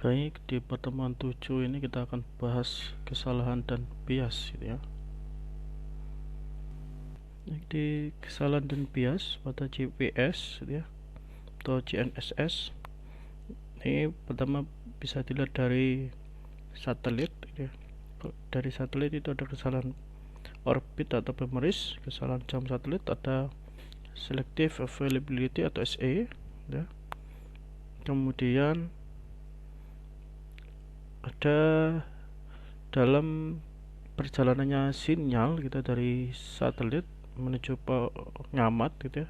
Baik, di pertemuan 7 ini kita akan bahas kesalahan dan bias gitu ya. Di kesalahan dan bias pada GPS gitu ya, atau GNSS ini pertama bisa dilihat dari satelit gitu ya. Dari satelit itu ada kesalahan orbit atau ephemeris, kesalahan jam satelit, ada selective availability atau SE ya. Kemudian ada dalam perjalanannya sinyal kita dari satelit menuju pengamat gitu ya,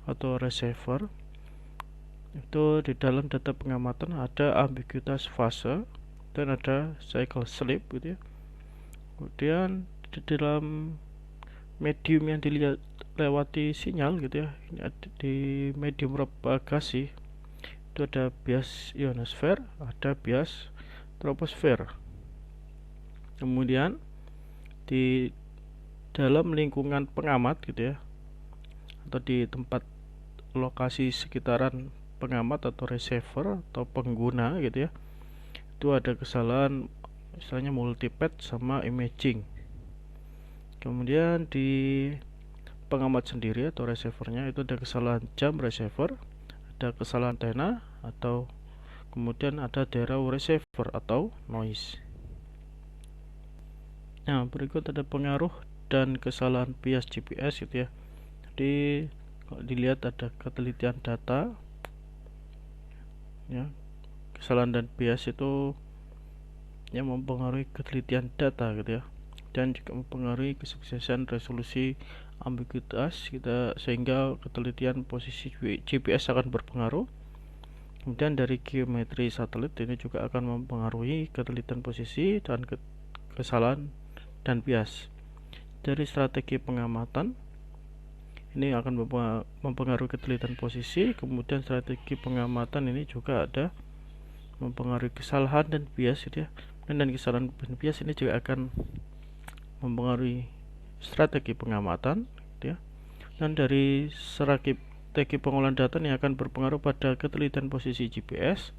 atau receiver, itu di dalam data pengamatan ada ambiguitas fase dan ada cycle slip gitu ya. Kemudian di dalam medium yang dilihat lewati sinyal gitu ya, ini ada di medium propagasi itu ada bias ionosfer, ada bias troposfer. Kemudian di dalam lingkungan pengamat gitu ya, atau di tempat lokasi sekitaran pengamat atau receiver atau pengguna gitu ya, itu ada kesalahan misalnya multipath sama imaging. Kemudian di pengamat sendiri atau receivernya itu ada kesalahan jam receiver, ada kesalahan antena, atau kemudian ada daerah receiver atau noise. Nah, berikut ada pengaruh dan kesalahan bias GPS gitu ya. Jadi kalau dilihat ada ketelitian data ya, kesalahan dan bias itu yang mempengaruhi ketelitian data gitu ya, dan juga mempengaruhi kesuksesan resolusi ambiguitas kita, sehingga ketelitian posisi GPS akan berpengaruh. Kemudian dari geometri satelit ini juga akan mempengaruhi ketelitian posisi dan kesalahan dan bias. Dari strategi pengamatan ini akan mempengaruhi ketelitian posisi. Kemudian strategi pengamatan ini juga ada mempengaruhi kesalahan dan bias gitu ya. Dan kesalahan dan bias ini juga akan mempengaruhi strategi pengamatan gitu ya. Dan dari strategi pengolahan data ini akan berpengaruh pada ketelitian posisi GPS,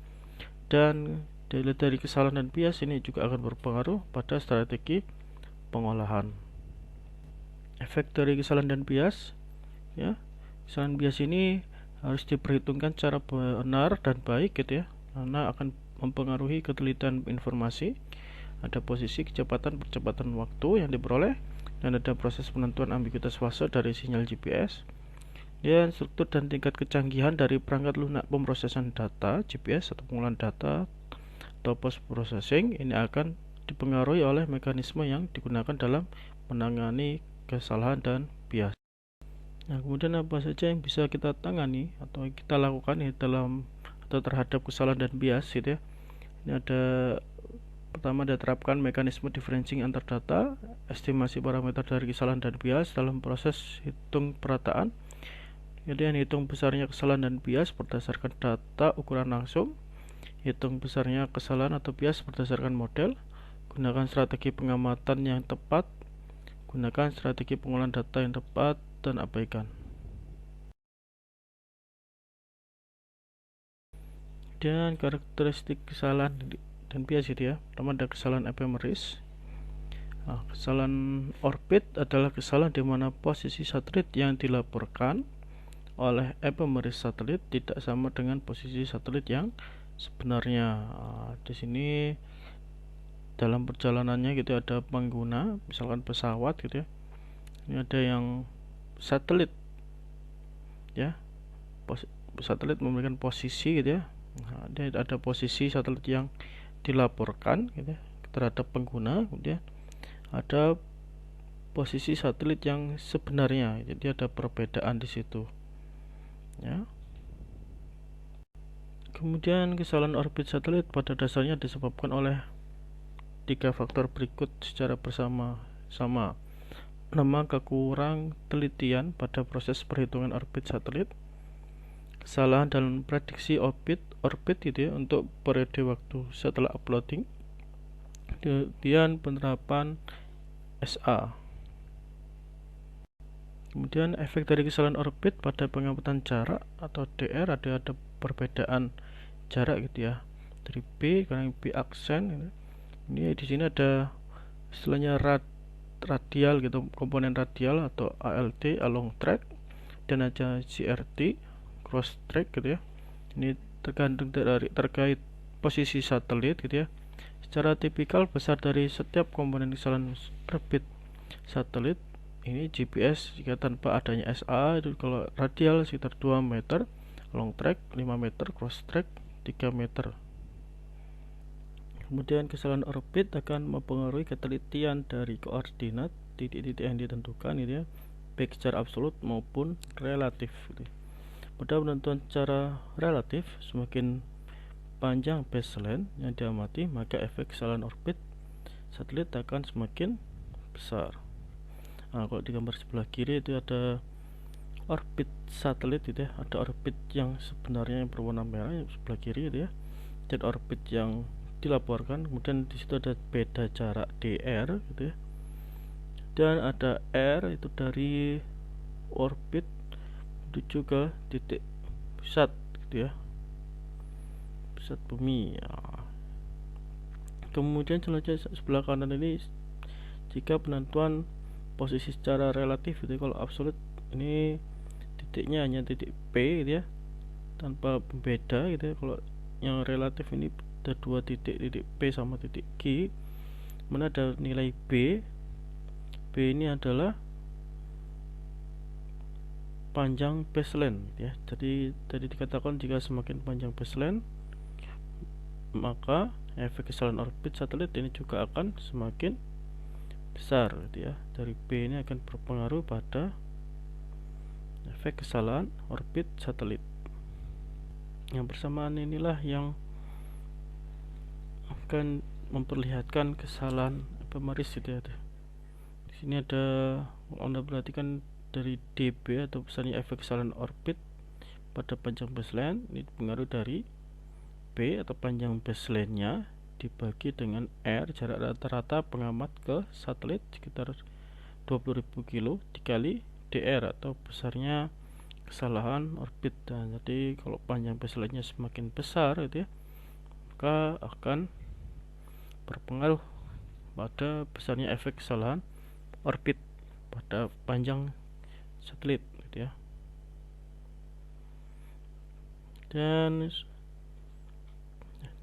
dan dari kesalahan dan bias ini juga akan berpengaruh pada strategi pengolahan. Efek dari kesalahan dan bias ya, kesalahan bias ini harus diperhitungkan secara benar dan baik gitu ya, karena akan mempengaruhi ketelitian informasi. Ada posisi, kecepatan, percepatan waktu yang diperoleh, dan ada proses penentuan ambiguitas fase dari sinyal GPS, dan struktur dan tingkat kecanggihan dari perangkat lunak pemrosesan data GPS atau pengolahan data atau post processing ini akan dipengaruhi oleh mekanisme yang digunakan dalam menangani kesalahan dan bias. Nah, kemudian apa saja yang bisa kita tangani atau kita lakukan ya dalam atau terhadap kesalahan dan bias gitu ya. Ini ada pertama, diterapkan mekanisme differencing antar data, estimasi parameter dari kesalahan dan bias dalam proses hitung perataan. Kemudian hitung besarnya kesalahan dan bias berdasarkan data ukuran langsung, hitung besarnya kesalahan atau bias berdasarkan model, gunakan strategi pengamatan yang tepat, gunakan strategi pengolahan data yang tepat, dan abaikan. Dan karakteristik kesalahan dan bias itu ya. Pertama ada kesalahan ephemeris. Nah, kesalahan orbit adalah kesalahan di mana posisi satelit yang dilaporkan oleh ephemeris satelit tidak sama dengan posisi satelit yang sebenarnya. Di sini dalam perjalanannya gitu ada pengguna, misalkan pesawat gitu ya. Ini ada yang satelit ya. Satelit memberikan posisi gitu ya. Nah, ada posisi satelit yang dilaporkan gitu ya, terhadap pengguna. Kemudian ada posisi satelit yang sebenarnya, jadi ada perbedaan di situ ya. Kemudian kesalahan orbit satelit pada dasarnya disebabkan oleh 3 faktor berikut secara bersama-sama. Pertama, kekurang telitian pada proses perhitungan orbit satelit, kesalahan dalam prediksi orbit gitu ya, untuk periode waktu setelah uploading. Kemudian penerapan SA. Kemudian efek dari kesalahan orbit pada pengamatan jarak atau DR, ada perbedaan jarak gitu ya. dari B karena B aksen gitu. Ini di sini ada istilahnya radial gitu, komponen radial atau ALT, along track, dan ada CRT, cross track gitu ya. Ini tergantung dari terkait posisi satelit gitu ya. Secara tipikal besar dari setiap komponen kesalahan orbit satelit ini GPS jika tanpa adanya SA itu kalau radial sekitar 2 meter, long track 5 meter, cross track 3 meter. Kemudian kesalahan orbit akan mempengaruhi ketelitian dari koordinat titik-titik yang ditentukan gitu ya, baik secara absolut maupun relatif gitu. Pada penentuan secara relatif, semakin panjang baseline yang diamati, maka efek kesalahan orbit satelit akan semakin besar. Nah, kalau di gambar sebelah kiri itu ada orbit satelit gitu ya, ada orbit yang sebenarnya yang berwarna merah yang sebelah kiri gitu ya, dan orbit yang dilaporkan. Kemudian di situ ada beda jarak dr gitu ya, dan ada r itu dari orbit menuju ke titik pusat gitu ya, pusat bumi ya. Kemudian selanjutnya sebelah kanan ini jika penentuan posisi secara relatif gitu, kalau absolut ini titiknya hanya titik P gitu ya, tanpa pembeda gitu ya. Kalau yang relatif ini ada dua titik, titik P sama titik Q, mana ada nilai B. B ini adalah panjang baseline ya. Jadi tadi dikatakan jika semakin panjang baseline, maka efek kesalahan orbit satelit ini juga akan semakin besar gitu ya. Dari B ini akan berpengaruh pada efek kesalahan orbit satelit. Yang bersamaan inilah yang akan memperlihatkan kesalahan ephemeris gitu ya. Di sini ada, Anda perhatikan dari dB atau besarnya efek kesalahan orbit pada panjang baseline ini dipengaruhi dari B atau panjang baseline-nya dibagi dengan R, jarak rata-rata pengamat ke satelit sekitar 20.000 kilo, dikali dr atau besarnya kesalahan orbit. Dan jadi kalau panjang baseline-nya semakin besar gitu ya, maka akan berpengaruh pada besarnya efek kesalahan orbit pada panjang satelit gitu ya. Dan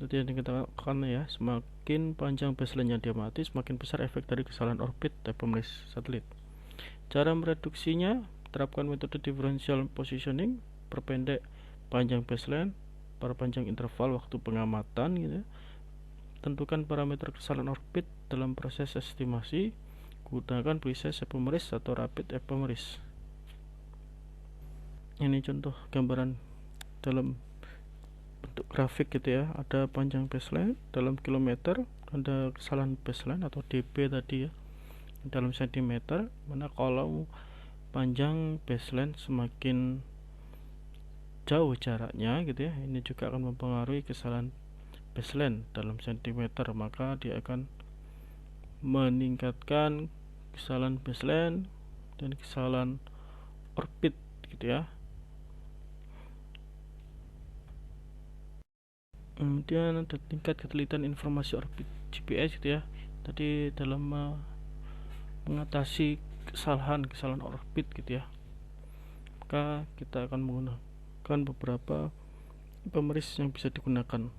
itu yang dikatakan ya, semakin panjang baseline yang diamati, semakin besar efek dari kesalahan orbit ephemeris satelit. Cara mereduksinya, terapkan metode differential positioning, perpendek panjang baseline, perpanjang interval waktu pengamatan gitu. Tentukan parameter kesalahan orbit dalam proses estimasi, gunakan precise ephemeris atau rapid ephemeris. Ini contoh gambaran dalam bentuk grafik gitu ya. Ada panjang baseline dalam kilometer, ada kesalahan baseline atau dB tadi ya dalam sentimeter, mana kalau panjang baseline semakin jauh jaraknya gitu ya, ini juga akan mempengaruhi kesalahan baseline dalam sentimeter, maka dia akan meningkatkan kesalahan baseline dan kesalahan orbit gitu ya. Kemudian ada tingkat ketelitian informasi orbit GPS gitu ya. Tadi dalam mengatasi kesalahan orbit gitu ya, maka kita akan menggunakan beberapa ephemeris yang bisa digunakan.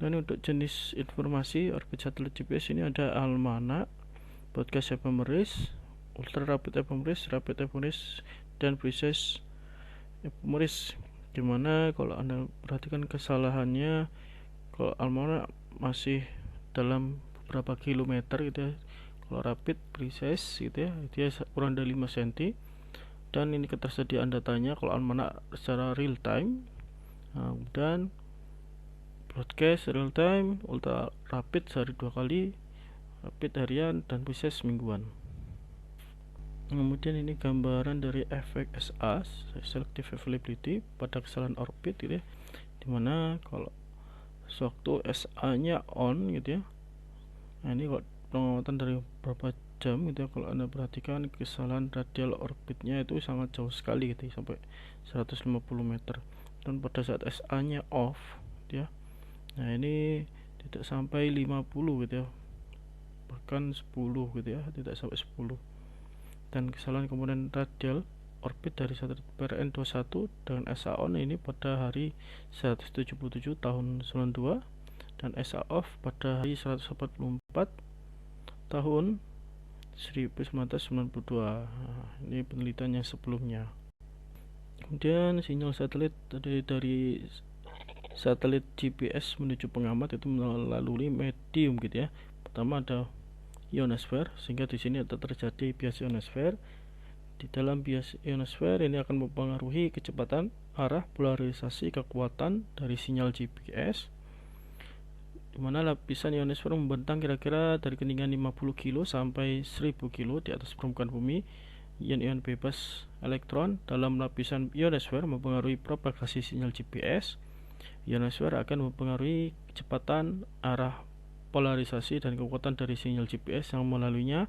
Dan untuk jenis informasi orbit satelit GPS ini ada almanac, broadcast ephemeris, ultra rapid ephemeris, dan precise ephemeris. Dimana kalau Anda perhatikan kesalahannya, kalau almanac masih dalam beberapa kilometer gitu ya, kalau rapid precise gitu ya, dia kurang dari 5 cm. Dan ini ketersediaan datanya kalau almanac secara real time. Nah, dan broadcast real time, ultra rapid sehari 2 kali, rapid harian, dan precise mingguan. Kemudian ini gambaran dari efek SA, selective availability, pada kesalahan orbit gitu ya, dimana kalau sewaktu SA nya on gitu ya, nah ini kalau pengamatan dari berapa jam gitu ya, kalau Anda perhatikan kesalahan radial orbitnya itu sangat jauh sekali gitu ya, sampai 150 meter. Dan pada saat SA nya off gitu ya, Nah ini tidak sampai 50 gitu ya, bahkan 10 gitu ya, tidak sampai 10. Dan kesalahan komponen radial orbit dari satelit PRN-21 dengan SA on ini pada hari 177 tahun 92 dan SA off pada hari 144 tahun 1992. Nah, ini penelitian yang sebelumnya. Kemudian sinyal satelit dari satelit GPS menuju pengamat itu melalui medium gitu ya. Pertama ada ionosfer, sehingga di sini ada terjadi bias ionosfer. Di dalam bias ionosfer ini akan mempengaruhi kecepatan, arah, polarisasi, kekuatan dari sinyal GPS, di mana lapisan ionosfer membentang kira-kira dari ketinggian 50 kilo sampai 1000 kilo di atas permukaan bumi. Ion-ion bebas elektron dalam lapisan ionosfer mempengaruhi propagasi sinyal GPS. Ionosfer akan mempengaruhi kecepatan, arah, polarisasi, dan kekuatan dari sinyal GPS yang melaluinya,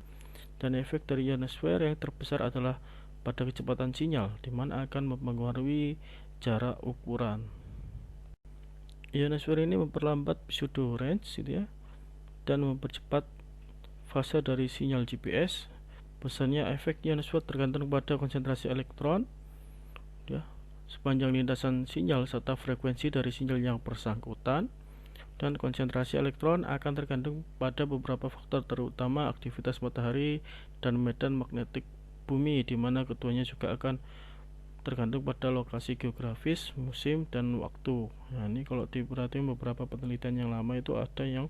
dan efek dari ionosfer yang terbesar adalah pada kecepatan sinyal, di mana akan mempengaruhi jarak ukuran. Ionosfer ini memperlambat pseudo range gitu ya, dan mempercepat fase dari sinyal GPS. Besarnya efek ionosfer tergantung pada konsentrasi elektron ya, sepanjang lintasan sinyal serta frekuensi dari sinyal yang bersangkutan, dan konsentrasi elektron akan tergantung pada beberapa faktor terutama aktivitas matahari dan medan magnetik bumi, di mana keduanya juga akan tergantung pada lokasi geografis, musim, dan waktu. Nah ini kalau diperhatikan beberapa penelitian yang lama itu ada yang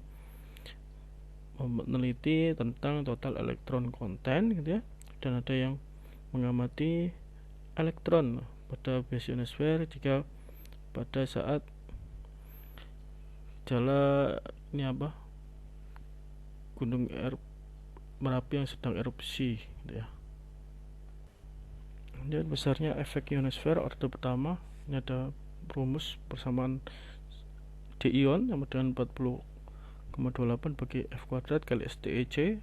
meneliti tentang total elektron konten gitu ya, dan ada yang mengamati elektron pada bias ionosfer jika pada saat gunung Merapi yang sedang erupsi gitu ya. Dan besarnya efek ionosfer orde pertama ini ada rumus persamaan d ion sama dengan 40,28 bagi F kuadrat kali STEC,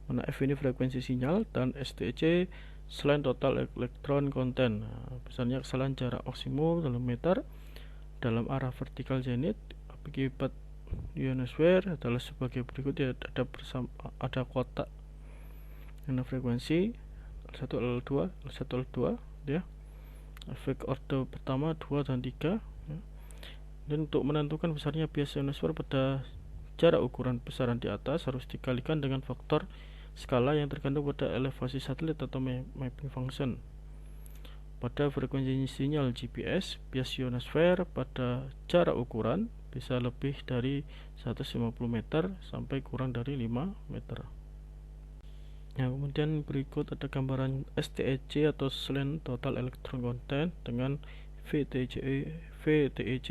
mana F ini frekuensi sinyal dan STEC selain total elektron konten. Nah, besarnya kesalahan jarak maksimum dalam meter dalam arah vertikal zenit akibat ionosfer adalah sebagai berikut ya, ada kotak dengan frekuensi L1 L2 L1 L2 ya. Efek orde pertama 2 dan 3 ya. Dan untuk menentukan besarnya bias ionosfer pada jarak ukuran besaran di atas harus dikalikan dengan faktor skala yang tergantung pada elevasi satelit atau mapping function. Pada frekuensi sinyal GPS, bias ionosfer pada jarak ukuran bisa lebih dari 150 meter sampai kurang dari 5 meter. Nah, kemudian berikut ada gambaran STEC atau Slant Total Electron Content dengan VTEC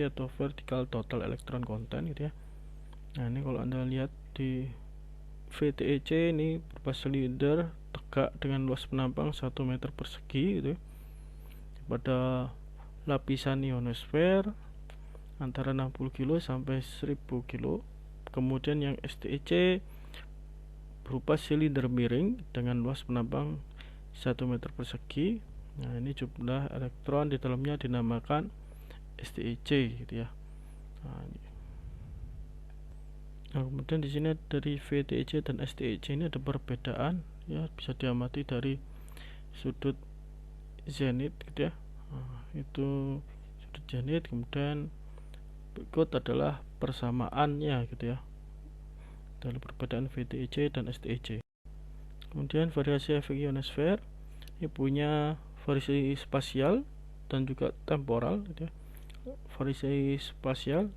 atau Vertical Total Electron Content gitu ya. Nah ini kalau Anda lihat di VTEC ini berupa silinder tegak dengan luas penampang 1 meter persegi gitu ya, pada lapisan ionosfer antara 60 kilo sampai 1000 kilo. Kemudian yang STEC berupa silinder miring dengan luas penampang 1 meter persegi. Nah ini jumlah elektron di dalamnya dinamakan STEC gitu ya. Nah, kemudian di sini dari VTEC dan STEC ini ada perbedaan ya, bisa diamati dari sudut zenit gitu ya. Nah, itu sudut zenit, kemudian berikut adalah persamaannya gitu ya dalam perbedaan VTEC dan STEC. Kemudian variasi efek ionosfer ini punya variasi spasial dan juga temporal gitu ya. Variasi spasial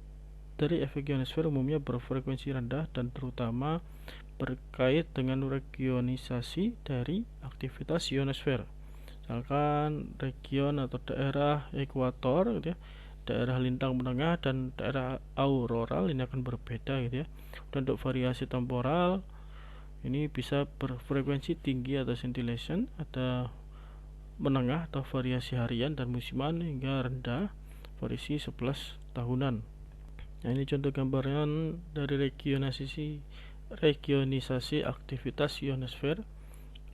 dari efek ionosfer umumnya berfrekuensi rendah dan terutama berkait dengan regionisasi dari aktivitas ionosfer. Misalkan region atau daerah ekuator gitu ya, daerah lintang menengah dan daerah auroral ini akan berbeda gitu ya. Dan untuk variasi temporal ini bisa berfrekuensi tinggi atau scintillation, ada menengah atau variasi harian dan musiman, hingga rendah variasi 11 tahunan. Nah ini contoh gambaran dari regionisasi aktivitas ionosfer.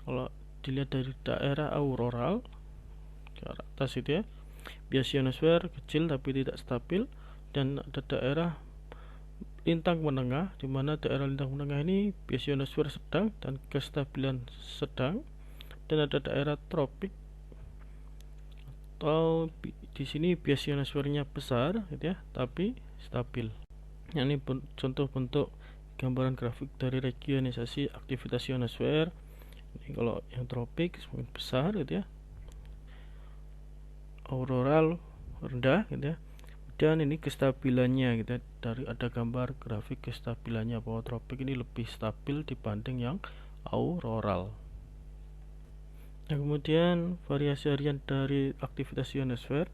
Kalau dilihat dari daerah auroral ke atas itu ya, bias ionosfer kecil tapi tidak stabil, dan ada daerah lintang menengah, di mana daerah lintang menengah ini bias ionosfer sedang dan kestabilan sedang, dan ada daerah tropik atau di sini bias ionosfernya besar gitu ya, tapi stabil. Nah, ini contoh bentuk gambaran grafik dari regionisasi aktivitas ionosfer. Ini kalau yang tropik semakin besar gitu ya, auroral rendah gitu ya. Dan ini kestabilannya gitu ya. Dari ada gambar grafik kestabilannya bahwa tropik ini lebih stabil dibanding yang auroral. Nah, kemudian variasi harian dari aktivitas ionosfer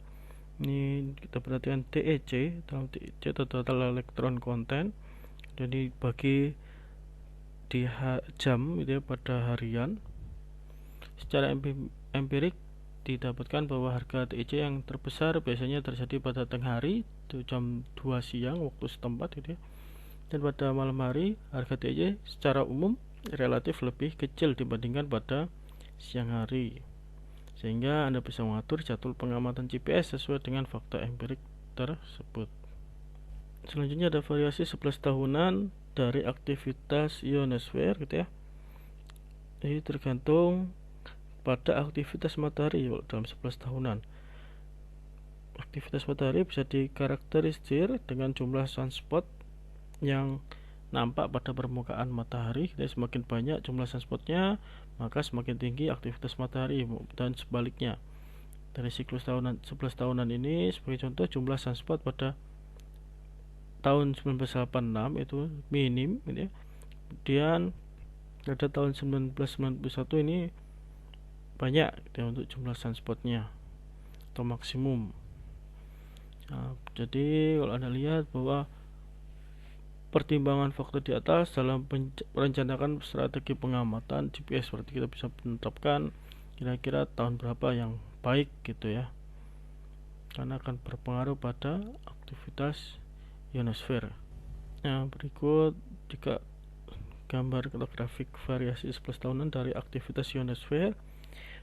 ini kita perhatikan TEC. Dalam TEC total elektron konten, jadi bagi di jam gitu ya, pada harian. Secara empirik didapatkan bahwa harga TEC yang terbesar biasanya terjadi pada tengah hari, itu jam 2 siang waktu setempat gitu ya. Dan pada malam hari harga TEC secara umum relatif lebih kecil dibandingkan pada siang hari, sehingga Anda bisa mengatur jadwal pengamatan GPS sesuai dengan fakta empirik tersebut. Selanjutnya ada variasi 11 tahunan dari aktivitas ionosfer gitu ya. Ini tergantung pada aktivitas matahari dalam 11 tahunan. Aktivitas matahari bisa dikarakterisir dengan jumlah sunspot yang nampak pada permukaan matahari. Jadi semakin banyak jumlah sunspotnya, maka semakin tinggi aktivitas matahari, dan sebaliknya. Dari siklus tahunan 11 tahunan ini, sebagai contoh, jumlah sunspot pada tahun 1986 itu minim gitu ya. Kemudian pada tahun 1991 ini banyak gitu ya, untuk jumlah sunspotnya atau maksimum. Nah, jadi kalau Anda lihat bahwa pertimbangan faktor di atas dalam merencanakan strategi pengamatan GPS, berarti kita bisa menetapkan kira-kira tahun berapa yang baik gitu ya, karena akan berpengaruh pada aktivitas ionosfer. Nah, berikut juga gambar atau grafik variasi 11 tahunan dari aktivitas ionosfer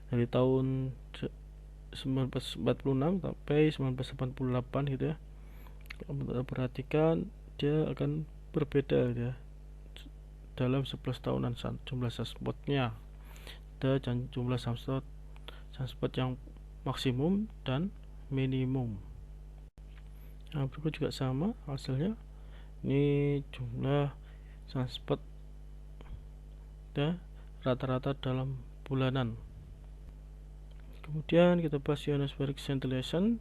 dari tahun 1946 sampai 1988 gitu ya. Kalau kita perhatikan, dia akan berbeda gitu ya dalam 11 tahunan jumlah sunspotnya, dan jumlah sunspot yang maksimum dan minimum. Nah, berikut juga sama hasilnya. Ini jumlah sunspot ya, rata-rata dalam bulanan. Kemudian kita bahas ionospheric scintillation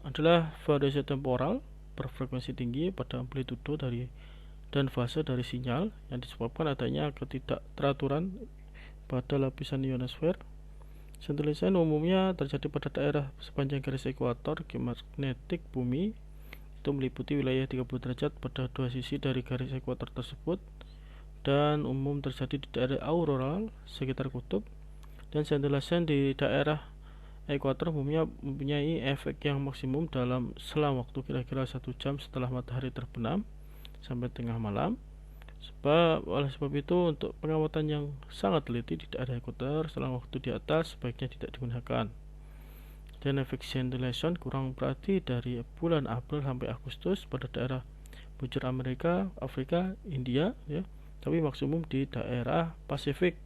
adalah variasi temporal berfrekuensi tinggi pada amplitudo dan fase dari sinyal yang disebabkan adanya ketidakteraturan pada lapisan ionosfer. Scintillation umumnya terjadi pada daerah sepanjang garis ekuator geomagnetik bumi, itu meliputi wilayah 30 derajat pada dua sisi dari garis ekuator tersebut, dan umum terjadi di daerah auroral sekitar kutub. Dan scintillation di daerah ekuator umumnya mempunyai efek yang maksimum dalam selang waktu kira-kira 1 jam setelah matahari terbenam sampai tengah malam. Oleh sebab itu, untuk pengamatan yang sangat teliti di daerah ekuator, selang waktu di atas sebaiknya tidak digunakan. Dan efek scintillation kurang berarti dari bulan April sampai Agustus pada daerah bujur Amerika, Afrika, India ya, tapi maksimum di daerah Pasifik.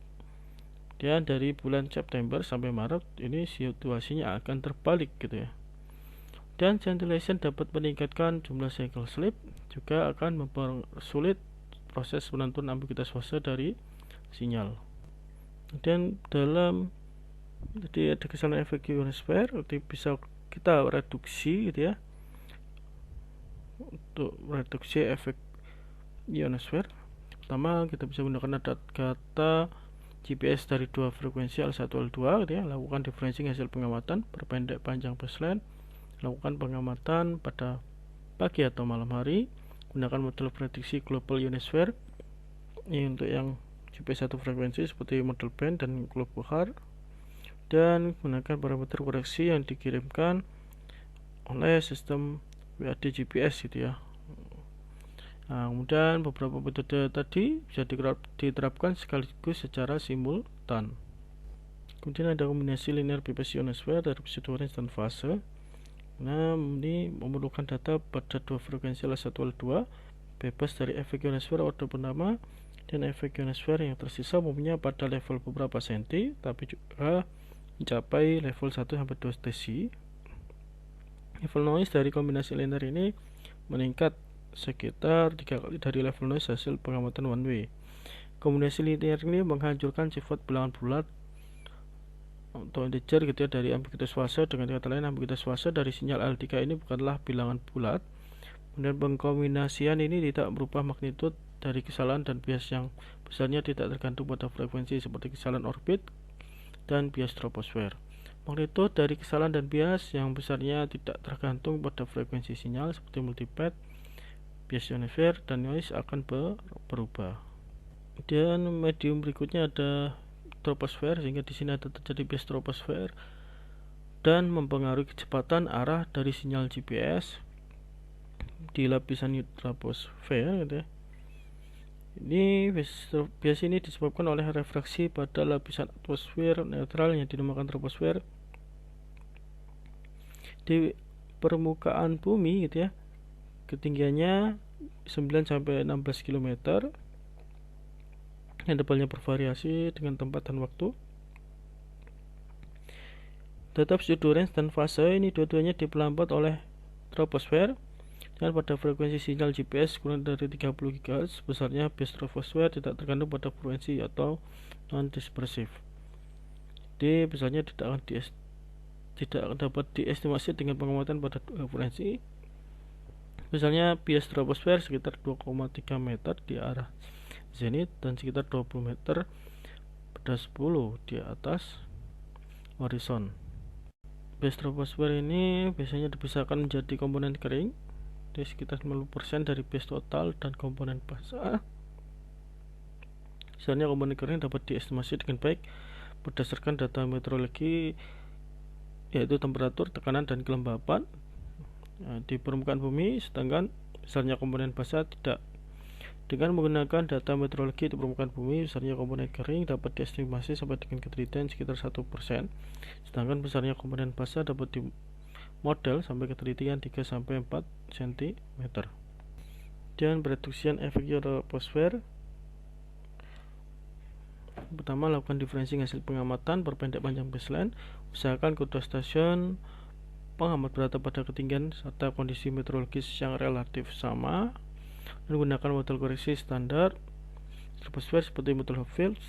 Dan dari bulan September sampai Maret ini situasinya akan terbalik gitu ya. Dan scintillation dapat meningkatkan jumlah cycle slip, juga akan mempersulit proses penentuan ambiguitas fase dari sinyal. Dan jadi ada kesalahan efek ionosfer, jadi bisa kita reduksi gitu ya. Untuk reduksi efek ionosfer, pertama kita bisa menggunakan data GPS dari dua frekuensi L1 L2 gitu ya. Lakukan differencing hasil pengamatan, perpendek panjang baseline, lakukan pengamatan pada pagi atau malam hari, gunakan model prediksi global ionosfer ini untuk yang GPS satu frekuensi seperti model band dan global, dan gunakan parameter koreksi yang dikirimkan oleh sistem WAD GPS gitu ya. Nah, kemudian beberapa metode tadi bisa diterapkan sekaligus secara simultan. Kemudian ada kombinasi linear bebas ionosfer dari pseudo range dan fase. Nah, ini memerlukan data pada dua frekuensi L1 L2 bebas dari efek ionosfer order pertama, dan efek ionosfer yang tersisa umumnya pada level beberapa senti, tapi juga mencapai level 1-2 desi. Level noise dari kombinasi linear ini meningkat sekitar 3 kali dari level noise hasil pengamatan one way. Kombinasi linear ini menghancurkan sifat bilangan bulat atau integer gitu ya dari ambiguitas fase. Dengan kata lain, ambiguitas fase dari sinyal L3 ini bukanlah bilangan bulat. Kemudian pengkombinasian ini tidak merubah magnitud dari kesalahan dan bias yang besarnya tidak tergantung pada frekuensi seperti kesalahan orbit dan bias troposfer. Magnitud dari kesalahan dan bias yang besarnya tidak tergantung pada frekuensi sinyal seperti multipad, bias ionosfer, dan noise akan berubah. Dan medium berikutnya ada troposfer, sehingga di sini ada terjadi bias troposfer dan mempengaruhi kecepatan arah dari sinyal GPS di lapisan troposfer gitu ya. Ini bias ini disebabkan oleh refraksi pada lapisan atmosfer netral yang dinamakan troposfer di permukaan bumi gitu ya. Ketinggiannya 9-16 km yang tebalnya bervariasi dengan tempat dan waktu. Tetap pseudo range dan fase ini dua-duanya diperlambat oleh troposfer, dan pada frekuensi sinyal GPS kurang dari 30 GHz, besarnya bias troposfer tidak tergantung pada frekuensi atau non-dispersif. Jadi besarnya tidak dapat diestimasi dengan pengamatan pada frekuensi. Misalnya bias troposfer sekitar 2,3 meter di arah zenit dan sekitar 20 meter pada 10 di atas horizon. Bias troposfer ini biasanya dipisahkan menjadi komponen kering, di sekitar 50% dari bias total, dan komponen basah. Misalnya komponen kering dapat diestimasi dengan baik berdasarkan data meteorologi, yaitu temperatur, tekanan, dan kelembapan di permukaan bumi, sedangkan misalnya komponen basah tidak. Dengan menggunakan data meteorologi di permukaan bumi, besarnya komponen kering dapat diestimasi sampai dengan ketelitian sekitar 1%, sedangkan besarnya komponen basah dapat dimodel sampai ketelitian 3-4 cm. Dan prediksi efek troposfer, pertama, lakukan diferensi hasil pengamatan, perpendek panjang baseline, usahakan kedua stasiun pengamat berada pada ketinggian serta kondisi meteorologis yang relatif sama, dan gunakan model koreksi standar troposfer seperti model Hopfield,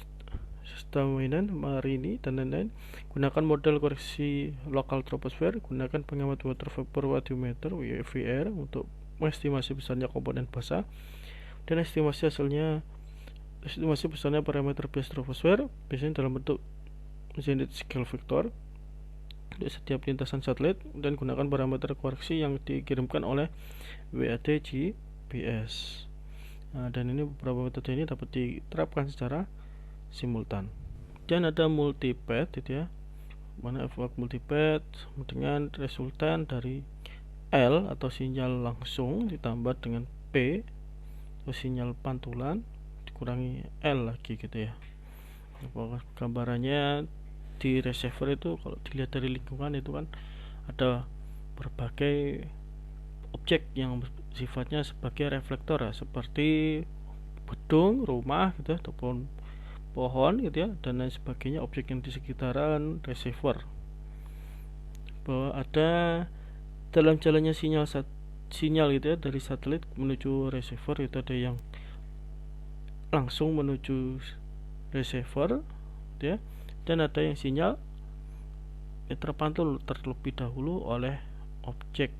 Stamainen, Marini, dan lain-lain. Gunakan model koreksi lokal troposfer, gunakan pengamat water vapor wadiometer (WVR) untuk mengestimasi besarnya komponen basah, dan estimasi besarnya parameter bias troposfer biasanya dalam bentuk zenith scale vector untuk setiap lintasan satelit, dan gunakan parameter koreksi yang dikirimkan oleh WAD GPS. Dan ini beberapa metode ini dapat diterapkan secara simultan. Dan ada multipad gitu ya, mana efek multipad dengan resultan dari L atau sinyal langsung ditambah dengan P atau sinyal pantulan dikurangi L lagi gitu ya. Gambarannya di receiver itu kalau dilihat dari lingkungan itu kan ada berbagai objek yang sifatnya sebagai reflektor ya, seperti gedung, rumah gitu ataupun pohon gitu ya, dan lain sebagainya, objek yang di sekitaran receiver. Bahwa ada dalam jalannya sinyal gitu ya dari satelit menuju receiver, itu ada yang langsung menuju receiver gitu ya, dan ada yang sinyal terpantul terlebih dahulu oleh objek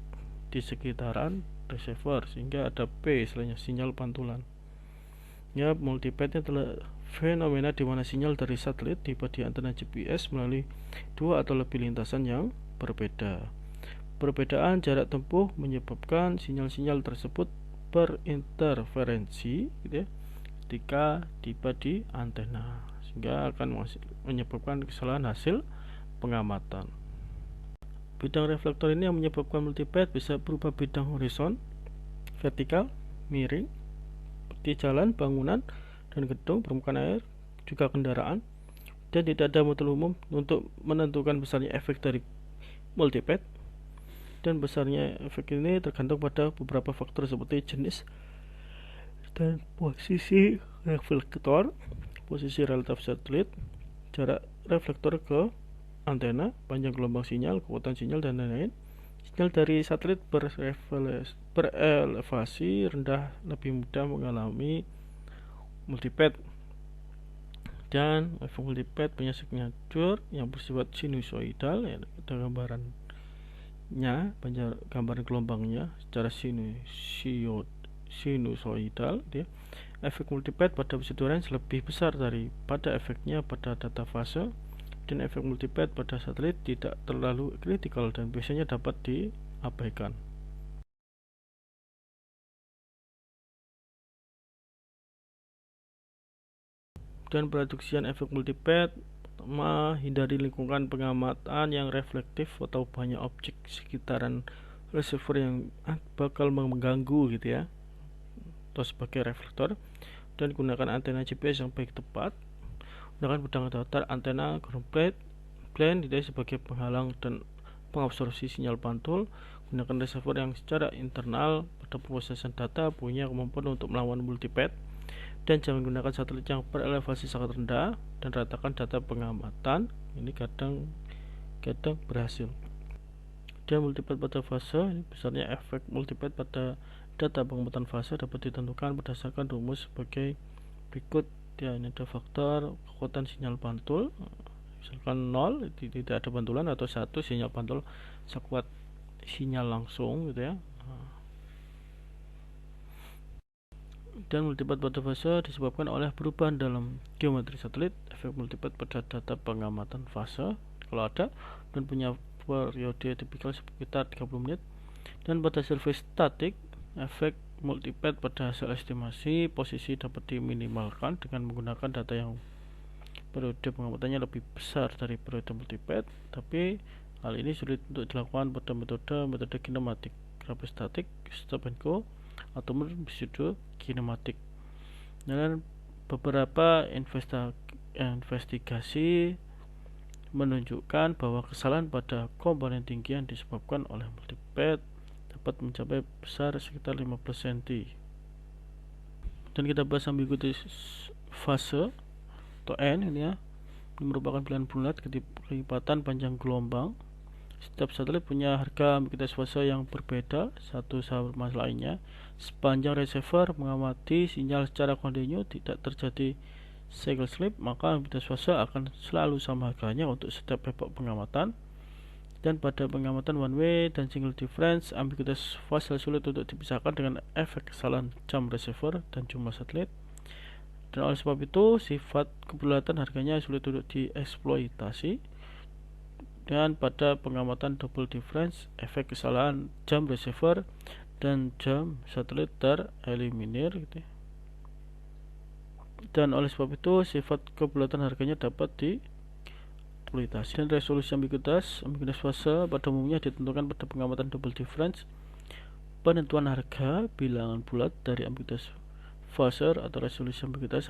di sekitaran receiver, sehingga ada P istilahnya, sinyal pantulan. Ya, multipad adalah fenomena di mana sinyal dari satelit tiba di antena GPS melalui dua atau lebih lintasan yang berbeda. Perbedaan jarak tempuh menyebabkan sinyal-sinyal tersebut berinterferensi gitu ya, ketika tiba di antena, sehingga akan menyebabkan kesalahan hasil pengamatan. Bidang reflektor ini yang menyebabkan multipad bisa berupa bidang horizon, vertikal, miring, seperti jalan, bangunan, dan gedung, permukaan air, juga kendaraan. Dan tidak ada model umum untuk menentukan besarnya efek dari multipad, dan besarnya efek ini tergantung pada beberapa faktor seperti jenis dan posisi reflektor, posisi relatif satelit, jarak reflektor ke antena, panjang gelombang sinyal, kekuatan sinyal, dan lain-lain. Sinyal dari satelit berelevasi rendah lebih mudah mengalami multipad, dan efek multipad punya signature yang bersifat sinusoidal, ya, ada gambarannya, gambaran gelombangnya secara sinusoidal. Efek multipad pada besi Lorentz lebih besar daripada efeknya pada data fase, dan efek multipad pada satelit tidak terlalu kritikal dan biasanya dapat diabaikan. Dan produksian efek multipad, pertama, hindari lingkungan pengamatan yang reflektif atau banyak objek sekitaran receiver yang bakal mengganggu gitu ya, atau sebagai reflektor. Dan gunakan antena GPS yang baik tepat. Gunakan pedang datar antena ground plane sebagai penghalang dan pengabsorpsi sinyal pantul. Gunakan receiver yang secara internal pada pemrosesan data punya kemampuan untuk melawan multipad. Dan jangan gunakan satelit yang berelevasi sangat rendah, dan ratakan data pengamatan. Ini kadang berhasil. Dan multipad pada fase, ini besarnya efek multipad pada data pengamatan fase dapat ditentukan berdasarkan rumus sebagai berikut. Ya, ini ada faktor kekuatan sinyal pantul, misalkan 0 tidak ada pantulan, atau 1 sinyal pantul sekuat sinyal langsung gitu ya. Dan multipad pada fase disebabkan oleh perubahan dalam geometri satelit. Efek multipad pada data pengamatan fase kalau ada, dan punya periode tipikal sekitar 30 menit. Dan pada survei statik, efek multipad pada hasil estimasi posisi dapat diminimalkan dengan menggunakan data yang periode pengamatannya lebih besar dari periode multipad, tapi hal ini sulit untuk dilakukan pada metode kinematik, gravistatik, stop and go, atau pseudo kinematik. Dan beberapa investigasi menunjukkan bahwa kesalahan pada komponen tinggi yang disebabkan oleh multipad dapat mencapai besar sekitar 15 cm. Dan kita bahas ambiguitas fase atau N ini ya. Ini merupakan pilihan bulat kelipatan panjang gelombang. Setiap satelit punya harga ambiguitas fase yang berbeda satu sama lainnya. Sepanjang receiver mengamati sinyal secara kontinu, tidak terjadi cycle slip, maka ambiguitas fase akan selalu sama harganya untuk setiap epoch pengamatan. Dan pada pengamatan one way dan single difference, ambiguitas fase sulit untuk dipisahkan dengan efek kesalahan jam receiver dan jumlah satelit. Dan oleh sebab itu, sifat kebulatan harganya sulit untuk dieksploitasi. Dan pada pengamatan double difference, efek kesalahan jam receiver dan jam satelit tereliminir gitu. Dan oleh sebab itu, sifat kebulatan harganya dapat dieksploitasi. Dan resolusi ambiguitas fase pada umumnya ditentukan pada pengamatan double difference. Penentuan harga bilangan bulat dari ambiguitas fase atau resolusi ambiguitas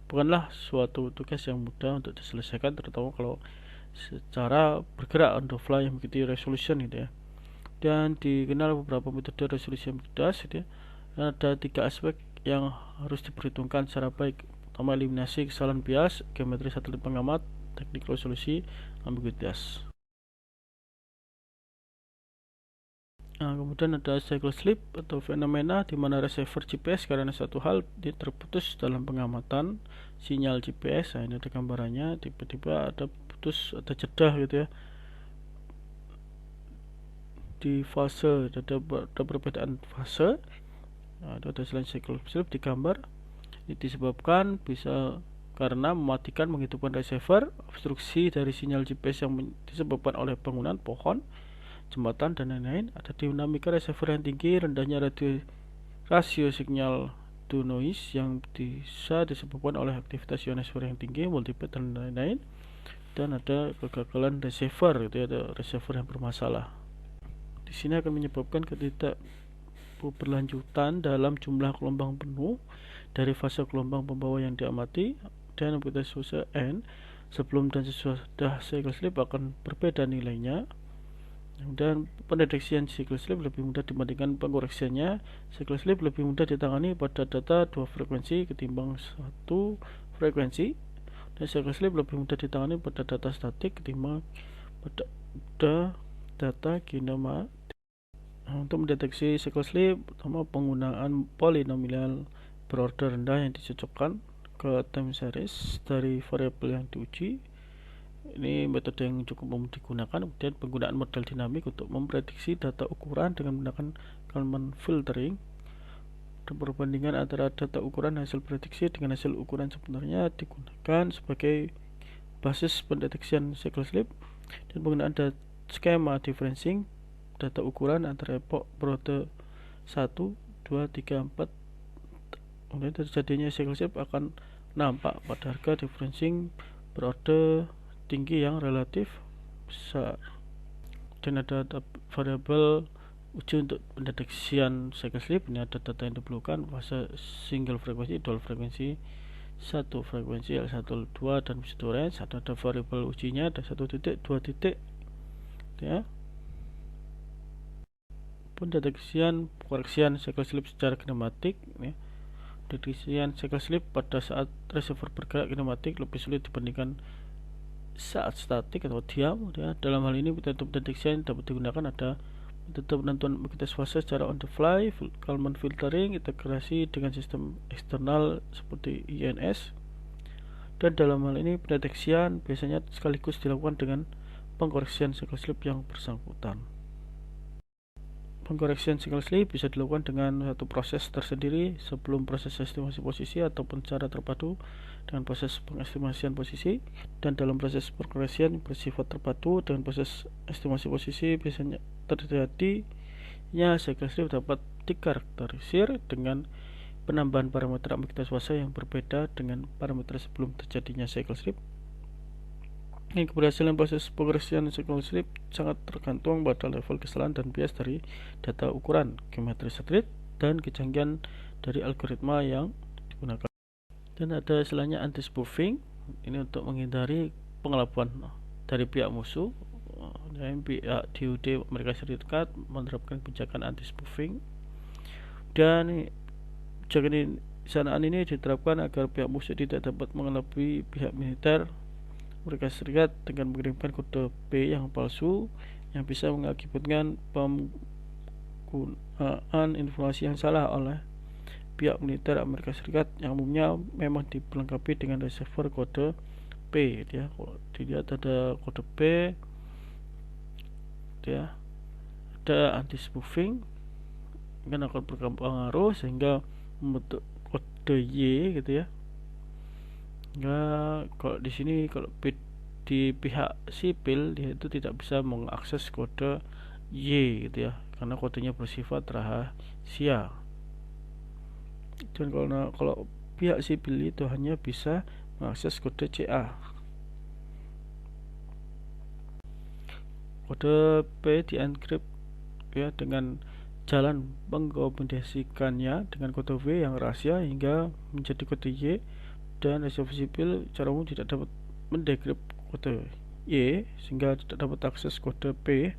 bukanlah suatu tugas yang mudah untuk diselesaikan, terutama kalau secara bergerak on the fly yang mengikuti resolution gitu ya. Dan dikenal beberapa metode resolusi ambiguitas gitu ya. Dan ada 3 aspek yang harus diperhitungkan secara baik, pertama eliminasi kesalahan bias, geometri satelit pengamat, teknik resolusi ambiguitas. Nah, kemudian ada cycle slip atau fenomena di mana receiver GPS karena satu hal terputus dalam pengamatan sinyal GPS. Nah, ini ada gambarannya, tiba-tiba ada putus, ada jeda gitu ya di fase, ada perbedaan fase. Nah, ada selain cycle slip di gambar. Ini disebabkan bisa karena mematikan menghidupkan receiver, obstruksi dari sinyal GPS yang disebabkan oleh bangunan, pohon, jembatan, dan lain-lain. Ada dinamika receiver yang tinggi, rendahnya rasio signal to noise yang bisa disebabkan oleh aktivitas ionosfer yang tinggi, multipad, dan lain-lain. Dan ada kegagalan receiver, itu ada receiver yang bermasalah. Di sini akan menyebabkan ketidakberlanjutan dalam jumlah gelombang penuh dari fase gelombang pembawa yang diamati. Dan ambiguitas fase N sebelum dan sesudah cycle slip akan berbeda nilainya. Dan pendeteksian cycle sleep lebih mudah dibandingkan pengoreksiannya. Cycle sleep lebih mudah ditangani pada data 2 frekuensi ketimbang 1 frekuensi, dan cycle sleep lebih mudah ditangani pada data statik ketimbang pada data kinematik. Untuk mendeteksi cycle sleep, pertama penggunaan polinomial berorder rendah yang dicocokkan ke time series dari variabel yang diuji. Ini metode yang cukup umum digunakan. Kemudian penggunaan model dinamik untuk memprediksi data ukuran dengan menggunakan Kalman filtering, dan perbandingan antara data ukuran hasil prediksi dengan hasil ukuran sebenarnya digunakan sebagai basis pendeteksian cycle sleep, dan penggunaan skema differencing data ukuran antara epoch periode 1, 2, 3, 4. Kemudian terjadinya cycle sleep akan nampak pada harga differencing periode tinggi yang relatif besar. Dan ada variabel uji untuk pendeteksian cycle sleep. Ini ada data yang diperlukan, fase single frekuensi, dual frekuensi, satu frekuensi L1, L2, dan begitu range. Ada variabel ujinya, ada 1 titik, 2 titik ya. Pendeteksian koreksian cycle sleep secara kinematik ya. Deteksian cycle sleep pada saat receiver bergerak kinematik lebih sulit dibandingkan saat statik atau diam ya. Dalam hal ini metode pendeteksian dapat digunakan ada metode penentuan aktivitas fase secara on the fly, Kalman filtering, integrasi dengan sistem eksternal seperti INS. Dan dalam hal ini pendeteksian biasanya sekaligus dilakukan dengan pengkoreksian cycle sleep yang bersangkutan. Pengkoreksian cycle sleep bisa dilakukan dengan satu proses tersendiri sebelum proses estimasi posisi ataupun secara terpadu dengan proses pengestimasian posisi, dan dalam proses pengkoreksian bersifat terpadu dengan proses estimasi posisi biasanya terjadinya cycle sleep dapat dikarakterisir dengan penambahan parameter aktivitas fase yang berbeda dengan parameter sebelum terjadinya cycle sleep. Ini keberhasilan proses pengoreksian cycle sleep sangat tergantung pada level kesalahan dan bias dari data ukuran, geometri satelit, dan kecanggihan dari algoritma yang digunakan. Dan ada istilahnya anti-spoofing. Ini untuk menghindari pengelabuan dari pihak musuh. Dan pihak DoD Amerika Serikat menerapkan kebijakan anti-spoofing. Dan kebijaksanaan ini diterapkan agar pihak musuh tidak dapat mengelabui pihak militer Amerika Serikat dengan mengirimkan kode P yang palsu yang bisa mengakibatkan penggunaan informasi yang salah oleh pihak militer Amerika Serikat yang umumnya memang dilengkapi dengan receiver kode P ya. Dilihat ada kode P ya, ada anti spoofing kan akan berpengaruh sehingga membentuk kode Y gitu ya. Kalau di sini kalau di pihak sipil dia itu tidak bisa mengakses kode Y gitu ya, karena kodenya bersifat rahasia. Dan kalau pihak sipil itu hanya bisa mengakses kode CA. Kode P dienkrip ya dengan jalan mengkombinasikannya dengan kode W yang rahasia hingga menjadi kode Y, dan receiver sipil secara umum tidak dapat mendekrip kode Y sehingga tidak dapat akses kode P,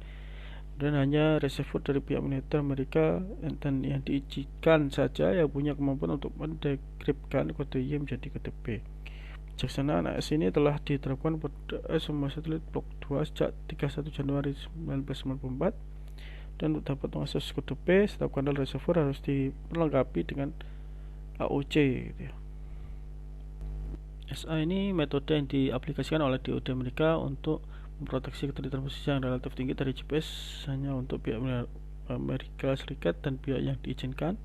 dan hanya receiver dari pihak militer Amerika dan yang diizinkan saja yang punya kemampuan untuk mendekripkan kode Y menjadi kode P. Bijaksanaan AS ini telah diterapkan pada semua satelit Blok 2 sejak 31 Januari 1994, dan untuk dapat mengakses kode P setiap kanal receiver harus dilengkapi dengan AOC gitu ya. SA ini metode yang diaplikasikan oleh DoD Amerika untuk memproteksi ketelitian posisi yang relatif tinggi dari GPS hanya untuk pihak Amerika Serikat dan pihak yang diizinkan.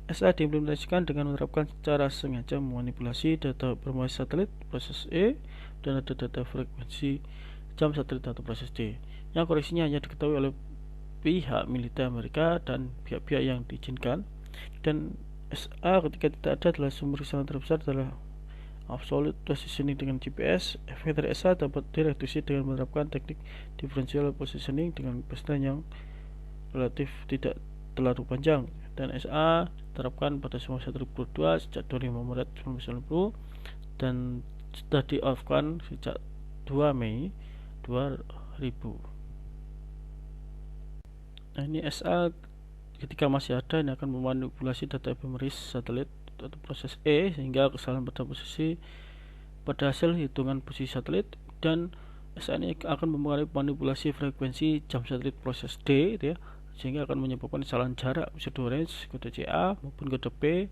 SA diimplementasikan dengan menerapkan secara sengaja memanipulasi data berbasis satelit proses E, dan ada data frekuensi jam satelit atau proses D yang koreksinya hanya diketahui oleh pihak militer Amerika dan pihak-pihak yang diizinkan. Dan SA ketika tidak ada adalah sumber kesalahan terbesar adalah absolute positioning dengan GPS. Efek dari SA dapat direduksi dengan menerapkan teknik differential positioning dengan persentase yang relatif tidak terlalu panjang, dan SA diterapkan pada semua satelit Blok 2 sejak 25 Maret 1990 dan sudah di-off-kan sejak 2 Mei 2000. Nah, ini SA ketika masih ada ini akan memanipulasi data ephemeris satelit atau proses E sehingga kesalahan pada hasil hitungan posisi satelit, dan SA ini akan mempengaruhi manipulasi frekuensi jam satelit proses D gitu ya, sehingga akan menyebabkan kesalahan jarak pseudo range kode CA maupun kode P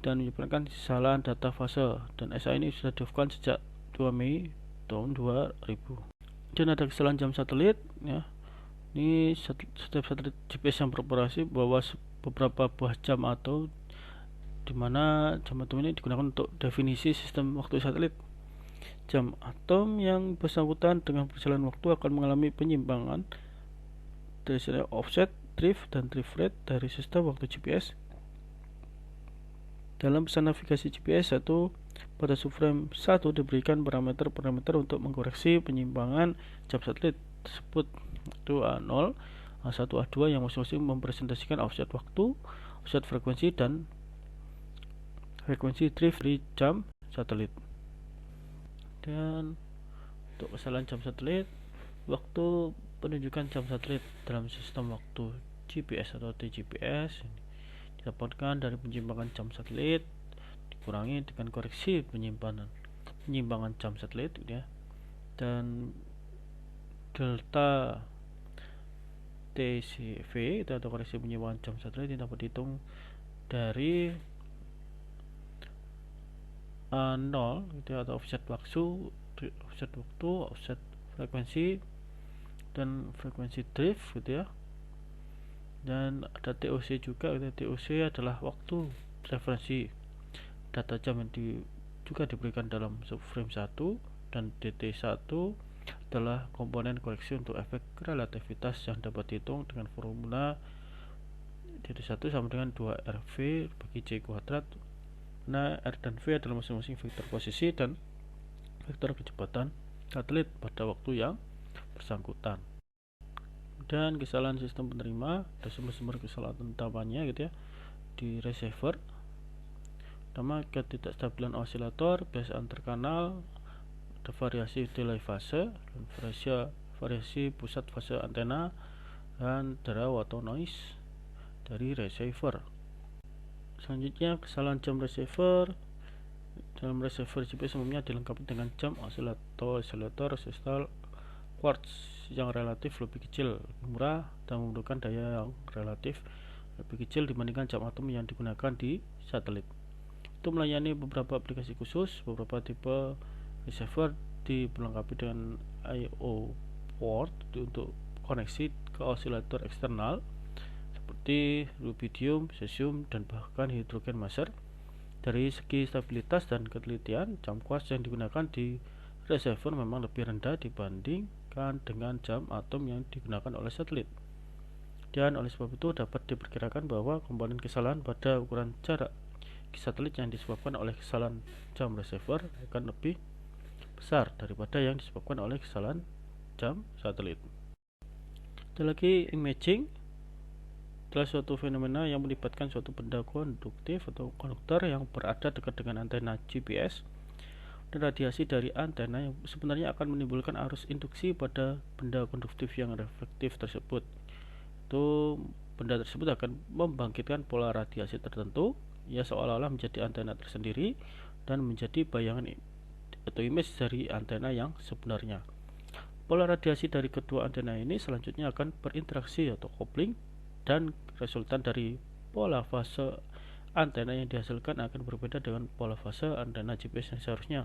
dan menyebabkan kesalahan data fase, dan SA ini sudah dilakukan sejak 2 Mei tahun 2000. Dan ada kesalahan jam satelit ya. Ini setiap satelit GPS yang beroperasi bahwa beberapa buah jam atau dimana jam atom ini digunakan untuk definisi sistem waktu satelit. Jam atom yang bersangkutan dengan perjalanan waktu akan mengalami penyimpangan dari offset, drift, dan drift rate dari sistem waktu GPS. Dalam pesan navigasi GPS 1, pada subframe 1 diberikan parameter-parameter untuk mengkoreksi penyimpangan jam satelit tersebut, itu A0, A1, A2 yang masing-masing mempresentasikan offset waktu, offset frekuensi, dan frekuensi drift dari jam satelit. Dan untuk kesalahan jam satelit, waktu penunjukan jam satelit dalam sistem waktu GPS atau TGPS didapatkan dari penyimpangan jam satelit dikurangi dengan koreksi penyimpangan jam satelit ya, dan delta TCV atau koreksi penyimpangan jam satelit ini dapat dihitung dari A0 gitu ya, atau offset waktu, offset frekuensi, dan frekuensi drift gitu ya. Dan ada TOC juga gitu. TOC adalah waktu referensi data jam yang juga diberikan dalam subframe 1, dan DT1 adalah komponen koreksi untuk efek relativitas yang dapat dihitung dengan formula DT1 sama dengan 2RV bagi C kuadrat. Nah, R dan V adalah masing-masing vektor posisi dan vektor kecepatan satelit pada waktu yang bersangkutan. Dan kesalahan sistem penerima, ada sumber-sumber kesalahan utamanya gitu ya di receiver. Pertama, ketidakstabilan osilator, bias antar kanal, ada variasi delay fase, dan variasi pusat fase antena, dan draw atau noise dari receiver. Selanjutnya, kesalahan jam receiver. Dalam receiver GPS umumnya dilengkapi dengan jam osilator kristal quartz yang relatif lebih kecil, lebih murah, dan membutuhkan daya yang relatif lebih kecil dibandingkan jam atom yang digunakan di satelit. Untuk melayani beberapa aplikasi khusus, beberapa tipe receiver dilengkapi dengan I/O port untuk koneksi ke osilator eksternal seperti rubidium, cesium, dan bahkan hidrogen maser. Dari segi stabilitas dan ketelitian, jam quartz yang digunakan di receiver memang lebih rendah dibandingkan dengan jam atom yang digunakan oleh satelit. Dan oleh sebab itu dapat diperkirakan bahwa komponen kesalahan pada ukuran jarak satelit yang disebabkan oleh kesalahan jam receiver akan lebih besar daripada yang disebabkan oleh kesalahan jam satelit. Ada lagi imaging, adalah suatu fenomena yang melibatkan suatu benda konduktif atau konduktor yang berada dekat dengan antena GPS, dan radiasi dari antena yang sebenarnya akan menimbulkan arus induksi pada benda konduktif yang reflektif tersebut. Itu benda tersebut akan membangkitkan pola radiasi tertentu, ya seolah-olah menjadi antena tersendiri dan menjadi bayangan atau image dari antena yang sebenarnya. Pola radiasi dari kedua antena ini selanjutnya akan berinteraksi atau coupling, dan resultan dari pola fase antena yang dihasilkan akan berbeda dengan pola fase antena GPS yang seharusnya.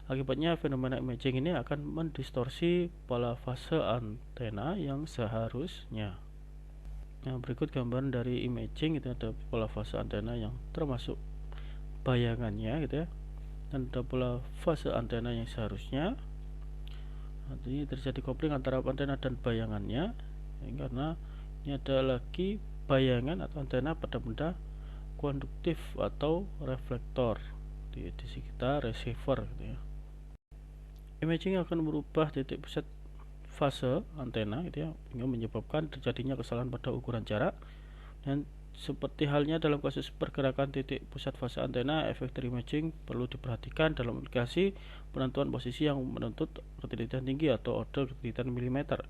Akibatnya fenomena imaging ini akan mendistorsi pola fase antena yang seharusnya. Nah, berikut gambaran dari imaging. Itu ada pola fase antena yang termasuk bayangannya gitu ya, dan ada pola fase antena yang seharusnya. Nanti terjadi coupling antara antena dan bayangannya, karena ini ada lagi bayangan atau antena pada benda konduktif atau reflektor di sekitar receiver gitu ya. Imaging akan merubah titik pusat fase antena gitu ya, hingga menyebabkan terjadinya kesalahan pada ukuran jarak. Dan seperti halnya dalam kasus pergerakan titik pusat fase antena, efek dari imaging perlu diperhatikan dalam aplikasi penentuan posisi yang menuntut ketelitian tinggi atau order ketelitian milimeter.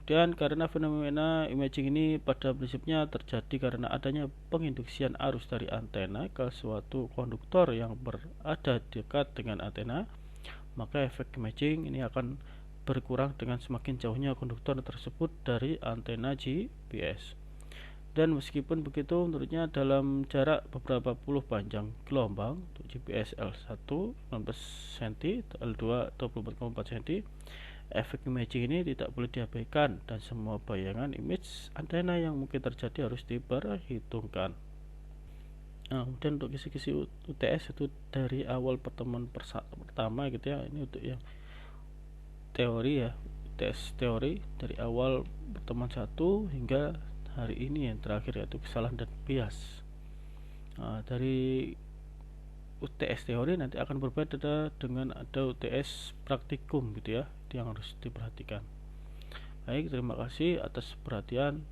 Kemudian karena fenomena imaging ini pada prinsipnya terjadi karena adanya penginduksian arus dari antena ke suatu konduktor yang berada dekat dengan antena, maka efek imaging ini akan berkurang dengan semakin jauhnya konduktor tersebut dari antena GPS. Dan meskipun begitu, menurutnya dalam jarak beberapa puluh panjang gelombang untuk GPS L1 19 cm, L2 24,4 cm, efek imaging ini tidak boleh diabaikan dan semua bayangan image antena yang mungkin terjadi harus diperhitungkan. Nah, kemudian untuk kisi-kisi UTS itu dari awal pertemuan pertama gitu ya, ini untuk yang teori ya, UTS teori dari awal pertemuan 1 hingga hari ini yang terakhir, yaitu kesalahan dan bias. Nah, dari UTS teori nanti akan berbeda dengan ada UTS praktikum gitu ya, yang harus diperhatikan. Baik, terima kasih atas perhatian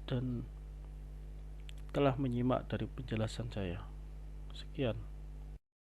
dan telah menyimak dari penjelasan saya. Sekian.